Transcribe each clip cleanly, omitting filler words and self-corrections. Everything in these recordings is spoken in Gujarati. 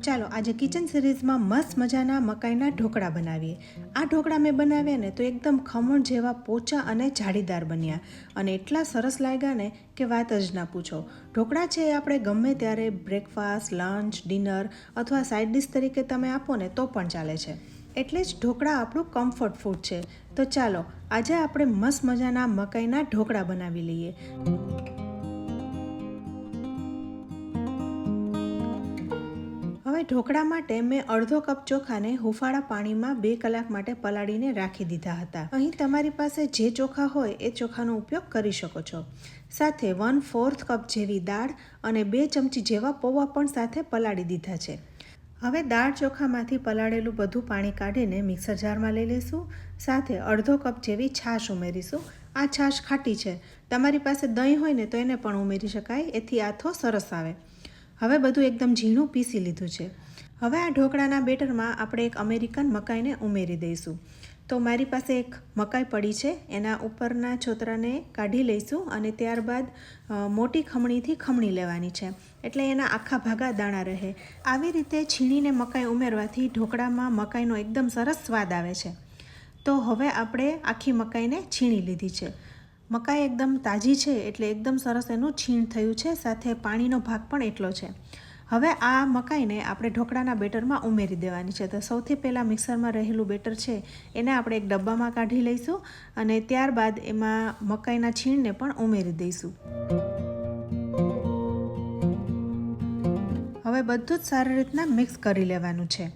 ચાલો આજે કિચન સિરીઝમાં મસ્ત મજાના મકાઈના ઢોકળા બનાવીએ. આ ઢોકળા મેં બનાવ્યા ને તો એકદમ ખમણ જેવા પોચા અને જાળીદાર બન્યા અને એટલા સરસ લાગ્યા ને કે વાત જ ના પૂછો. ઢોકળા છે એ આપણે ગમે ત્યારે બ્રેકફાસ્ટ, લંચ, ડિનર અથવા સાઇડ ડિશ તરીકે તમે આપો ને તો પણ ચાલે છે. એટલે જ ઢોકળા આપણું કમ્ફર્ટ ફૂડ છે. તો ચાલો આજે આપણે મસ્ત મજાના મકાઈના ઢોકળા બનાવી લઈએ. હવે ઢોકળા માટે મેં અડધો કપ ચોખાને હુંફાળા પાણીમાં 2 કલાક માટે પલાળીને રાખી દીધા હતા. અહીં તમારી પાસે જે ચોખા હોય એ ચોખાનો ઉપયોગ કરી શકો છો. સાથે 1/4 કપ જેવી દાળ અને 2 ચમચી જેવા પૌવા પણ સાથે પલાળી દીધા છે. હવે દાળ ચોખામાંથી પલાળેલું બધું પાણી કાઢીને મિક્સર જારમાં લઈ લઈશું. સાથે અડધો કપ જેવી છાશ ઉમેરીશું. આ છાશ ખાટી છે. તમારી પાસે દહીં હોય ને તો એને પણ ઉમેરી શકાય, એથી આથો સરસ આવે. હવે બધું એકદમ ઝીણું પીસી લીધું છે. હવે આ ઢોકળાના બેટરમાં આપણે એક અમેરિકન મકાઈને ઉમેરી દઈશું. તો મારી પાસે એક મકાઈ પડી છે, એના ઉપરના છોતરાને કાઢી લઈશું અને ત્યારબાદ મોટી ખમણીથી ખમણી લેવાની છે, એટલે એના આખા ભાગા દાણા રહે. આવી રીતે છીણીને મકાઈ ઉમેરવાથી ઢોકળામાં મકાઈનો એકદમ સરસ સ્વાદ આવે છે. તો હવે આપણે આખી મકાઈને છીણી લીધી છે. મકાઈ એકદમ તાજી છે એટલે એકદમ સરસ એનું છીણ થયું છે, સાથે પાણીનો ભાગ પણ એટલો છે. હવે આ મકાઈને આપણે ઢોકળાના બેટરમાં ઉમેરી દેવાની છે. તો સૌથી પહેલાં મિક્સરમાં રહેલું બેટર છે એને આપણે એક ડબ્બામાં કાઢી લઈશું અને ત્યારબાદ એમાં મકાઈના છીણને પણ ઉમેરી દઈશું. હવે બધું જ સારી રીતના મિક્સ કરી લેવાનું છે.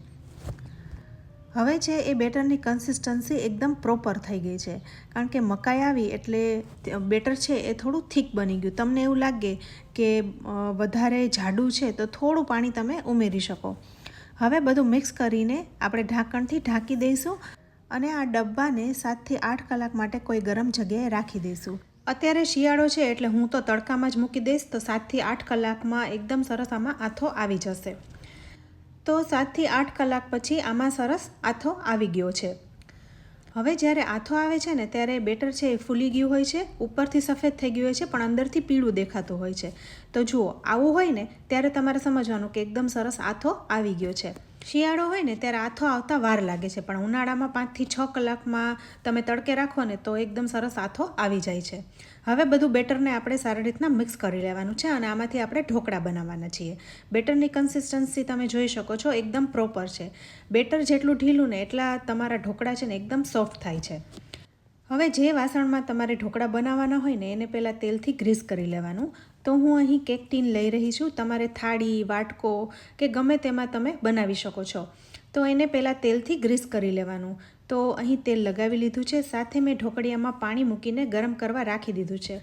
હવે છે એ બેટરની કન્સિસ્ટન્સી એકદમ પ્રોપર થઈ ગઈ છે, કારણ કે મકાઈ આવી એટલે બેટર છે એ થોડું થીક બની ગયું. તમને એવું લાગે કે વધારે જાડું છે તો થોડું પાણી તમે ઉમેરી શકો. હવે બધું મિક્સ કરીને આપણે ઢાંકણથી ઢાંકી દઈશું અને આ ડબ્બાને 7થી 8 કલાક માટે કોઈ ગરમ જગ્યાએ રાખી દઈશું. અત્યારે શિયાળો છે એટલે હું તો તડકામાં જ મૂકી દઈશ, તો 7થી 8 કલાકમાં એકદમ સરસ આમાં આથો આવી જશે. તો 7થી 8 કલાક પછી આમાં સરસ આથો આવી ગયો છે. હવે જ્યારે આથો આવે છે ને ત્યારે બેટર છે એ ફૂલી ગયું હોય છે, ઉપરથી સફેદ થઈ ગયું હોય છે પણ અંદરથી પીળું દેખાતું હોય છે. તો જુઓ, આવું હોય ને ત્યારે તમારે સમજવાનું કે એકદમ સરસ આથો આવી ગયો છે. શિયાળો હોય ને ત્યારે આથો આવતા વાર લાગે છે, પણ ઉનાળામાં 5થી 6 કલાકમાં તમે તડકે રાખો ને તો એકદમ સરસ આથો આવી જાય છે. હવે બધું બેટરને આપણે સારી રીતના મિક્સ કરી લેવાનું છે અને આમાંથી આપણે ઢોકળા બનાવવાના છીએ. બેટરની કન્સિસ્ટન્સી તમે જોઈ શકો છો, એકદમ પ્રોપર છે. બેટર જેટલું ઢીલું ને એટલા તમારા ઢોકળા છે ને એકદમ સોફ્ટ થાય છે. હવે જે વાસણમાં તમારે ઢોકળા બનાવવાના હોય ને એને પહેલાં તેલથી ગ્રીસ કરી લેવાનું. તો હું અહીં કેક ટીન લઈ રહી છું. તમારે થાળી, વાટકો કે ગમે તેમાં તમે બનાવી શકો છો. તો એને પહેલાં તેલથી ગ્રીસ કરી લેવાનું. તો અહીં તેલ લગાવી લીધું છે, સાથે મેં ઢોકળિયામાં પાણી મૂકીને ગરમ કરવા રાખી દીધું છે.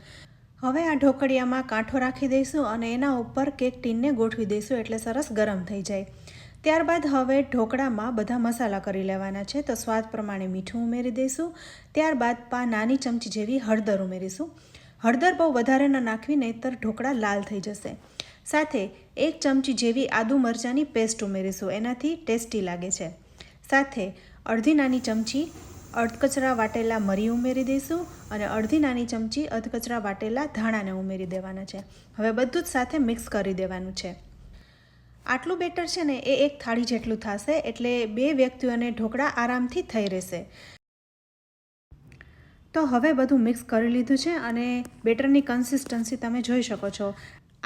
હવે આ ઢોકળિયામાં કાંઠો રાખી દઈશું અને એના ઉપર કેક ટીનને ગોઠવી દઈશું એટલે સરસ ગરમ થઈ જાય. ત્યારબાદ હવે ઢોકળામાં બધા મસાલા કરી લેવાના છે. તો સ્વાદ પ્રમાણે મીઠું ઉમેરી દઈશું. ત્યારબાદ નાની ચમચી જેવી હળદર ઉમેરીશું. હળદર બહુ વધારે ન નાખવી, નહીંતર ઢોકળા લાલ થઈ જશે. સાથે 1 ચમચી જેવી આદુ મરચાંની પેસ્ટ ઉમેરીશું, એનાથી ટેસ્ટી લાગે છે. સાથે અડધી નાની ચમચી અધકચરા વાટેલા મરી ઉમેરી દઈશું અને અડધી નાની ચમચી અધકચરા વાટેલા ધાણાને ઉમેરી દેવાના છે. હવે બધું જ સાથે મિક્સ કરી દેવાનું છે. આટલું બેટર છે ને એ 1 થાળી જેટલું થશે, એટલે 2 વ્યક્તિઓને ઢોકળા આરામથી થઈ રહેશે. તો હવે બધું મિક્સ કરી લીધું છે અને બેટરની કન્સિસ્ટન્સી તમે જોઈ શકો છો.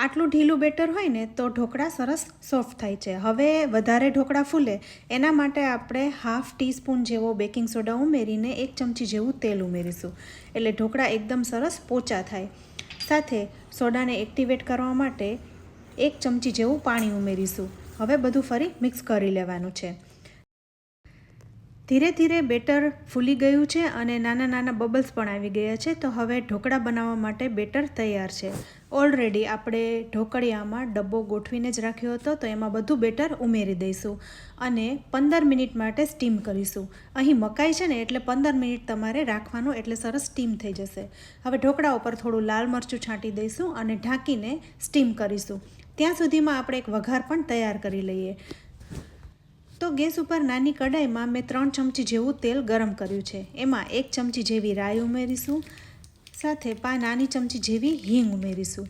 આટલું ઢીલું બેટર હોય ને તો ઢોકળા સરસ સોફ્ટ થાય છે. હવે વધારે ઢોકળા ફૂલે એના માટે આપણે 1/2 ટીસ્પૂન જેવો બેકિંગ સોડા ઉમેરીને 1 ચમચી જેવું તેલ ઉમેરીશું, એટલે ઢોકળા એકદમ સરસ પોચા થાય. સાથે સોડાને એક્ટિવેટ કરવા માટે 1 ચમચી જેવું પાણી ઉમેરીશું. હવે બધું ફરી મિક્સ કરી લેવાનું છે. ધીરે ધીરે બેટર ફૂલી ગયું છે અને નાના નાના બબલ્સ પણ આવી ગયા છે. તો હવે ઢોકળા બનાવવા માટે બેટર તૈયાર છે. ઓલરેડી આપણે ઢોકળિયામાં ડબ્બો ગોઠવીને જ રાખ્યો હતો, તો એમાં બધું બેટર ઉમેરી દઈશું અને 15 મિનિટ માટે સ્ટીમ કરીશું. અહીં મકાઈ છે ને એટલે 15 મિનિટ તમારે રાખવાનું, એટલે સરસ સ્ટીમ થઈ જશે. હવે ઢોકળા ઉપર થોડું લાલ મરચું છાંટી દઈશું અને ઢાંકીને સ્ટીમ કરીશું. ત્યાં સુધીમાં આપણે એક વઘાર પણ તૈયાર કરી લઈએ. તો ગેસ ઉપર નાની કડાઈમાં મેં 3 ચમચી જેવું તેલ ગરમ કર્યું છે. એમાં 1 ચમચી જેવી રાઈ ઉમેરીશું. સાથે નાની ચમચી જેવી હિંગ ઉમેરીશું.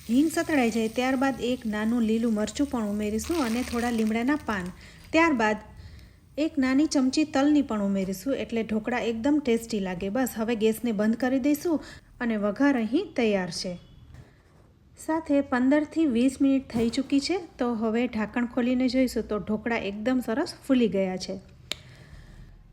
હિંગ સતળાઈ જાય ત્યારબાદ એક નાનું લીલું મરચું પણ ઉમેરીશું અને થોડા લીમડાના પાન. ત્યારબાદ એક નાની ચમચી તલની પણ ઉમેરીશું એટલે ઢોકળા એકદમ ટેસ્ટી લાગે. બસ હવે ગેસને બંધ કરી દઈશું અને વઘાર અહીં તૈયાર છે. સાથે 15થી 20 મિનિટ થઈ ચૂકી છે. તો હવે ઢાંકણ ખોલીને જોઈશું તો ઢોકળા એકદમ સરસ ફૂલી ગયા છે.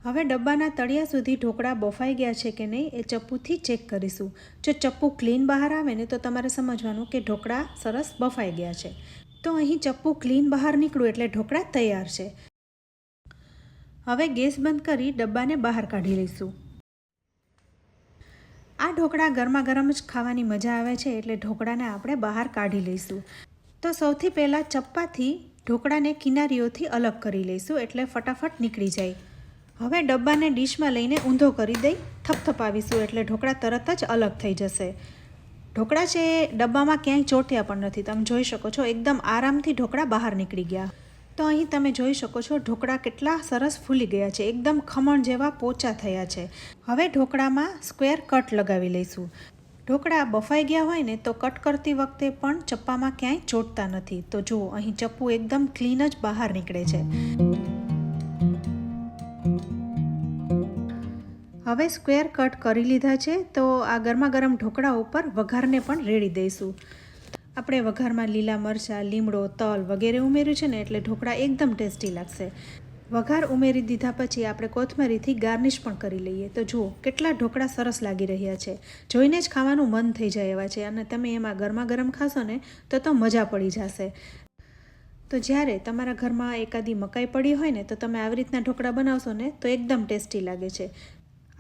હવે ડબ્બાના તળિયા સુધી ઢોકળા બફાઈ ગયા છે કે નહીં એ ચપ્પુથી ચેક કરીશું. જો ચપ્પુ ક્લીન બહાર આવે ને તો તમારે સમજવાનું કે ઢોકળા સરસ બફાઈ ગયા છે. તો અહીં ચપ્પુ ક્લીન બહાર નીકળ્યું એટલે ઢોકળા તૈયાર છે. હવે ગેસ બંધ કરી ડબ્બાને બહાર કાઢી લઈશું. આ ઢોકળા ગરમા ગરમ જ ખાવાની મજા આવે છે એટલે ઢોકળાને આપણે બહાર કાઢી લઈશું. તો સૌથી પહેલાં ચપ્પાથી ઢોકળાને કિનારીઓથી અલગ કરી લઈશું એટલે ફટાફટ નીકળી જાય. હવે ડબ્બાને ડીશમાં લઈને ઊંધો કરી દઈ થપથપાવીશું એટલે ઢોકળા તરત જ અલગ થઈ જશે. ઢોકળા છે એ ડબ્બામાં ક્યાંય ચોંટ્યા પણ નથી. તમે જોઈ શકો છો એકદમ આરામથી ઢોકળા બહાર નીકળી ગયા. તો અહીં તમે જોઈ શકો છો ઢોકળા કેટલા સરસ ફૂલી ગયા છે, એકદમ ખમણ જેવા પોચા થયા છે. હવે ઢોકળામાં સ્ક્વેર કટ લગાવી લઈશું. ઢોકળા બફાઈ ગયા હોય ને તો કટ કરતી વખતે પણ ચપ્પામાં ક્યાંય ચોંટતા નથી. તો જુઓ અહીં ચપ્પુ એકદમ ક્લીન જ બહાર નીકળે છે. હવે સ્ક્વેર કટ કરી લીધા છે. તો આ ગરમા ગરમ ઢોકળા ઉપર વઘારને પણ રેડી દઈશું. આપણે વઘારમાં લીલા મરચાં, લીમડો, તલ વગેરે ઉમેર્યું છે ને એટલે ઢોકળા એકદમ ટેસ્ટી લાગશે. વઘાર ઉમેરી દીધા પછી આપણે કોથમરીથી ગાર્નિશ પણ કરી લઈએ. તો જુઓ કેટલા ઢોકળા સરસ લાગી રહ્યા છે. જોઈને જ ખાવાનું મન થઈ જાય એવા છે અને તમે એમાં ગરમા ગરમ ખાશો ને તો મજા પડી જશે. તો જ્યારે તમારા ઘરમાં એકાદી મકાઈ પડી હોય ને તો તમે આવી રીતના ઢોકળા બનાવશો ને તો એકદમ ટેસ્ટી લાગે છે.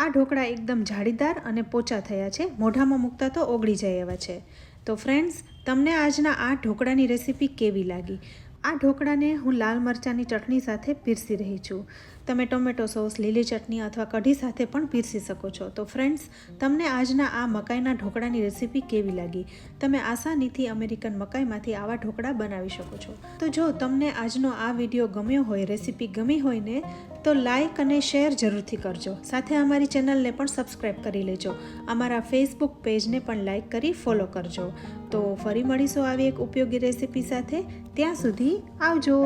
આ ઢોકળા એકદમ જાળીદાર અને પોચા થયા છે. મોઢામાં મૂકતા તો ઓગળી જાય એવા છે. તો ફ્રેન્ડ્સ, તમને આજના આ ઢોકળાની રેસીપી કેવી લાગી? આ ઢોકળાને હું લાલ મરચાંની ચટણી સાથે પીરસી રહી છું. તમે ટોમેટો સોસ, લીલી ચટણી અથવા કઢી સાથે પણ પીરસી શકો છો. તો ફ્રેન્ડ્સ, તમને આજના આ મકાઈના ઢોકળાની રેસીપી કેવી લાગી? તમે આસાનીથી અમેરિકન મકાઈમાંથી આવા ઢોકળા બનાવી શકો છો. તો જો તમને આજનો આ વિડીયો ગમ્યો હોય, રેસીપી ગમી હોય ને તો લાઈક અને શેર જરૂરથી કરજો. સાથે અમારી ચેનલને પણ સબસ્ક્રાઈબ કરી લેજો. અમારા ફેસબુક પેજને પણ લાઈક કરી ફોલો કરજો. તો ફરી મળીશું આવી એક ઉપયોગી રેસીપી સાથે. ત્યાં સુધી આવજો.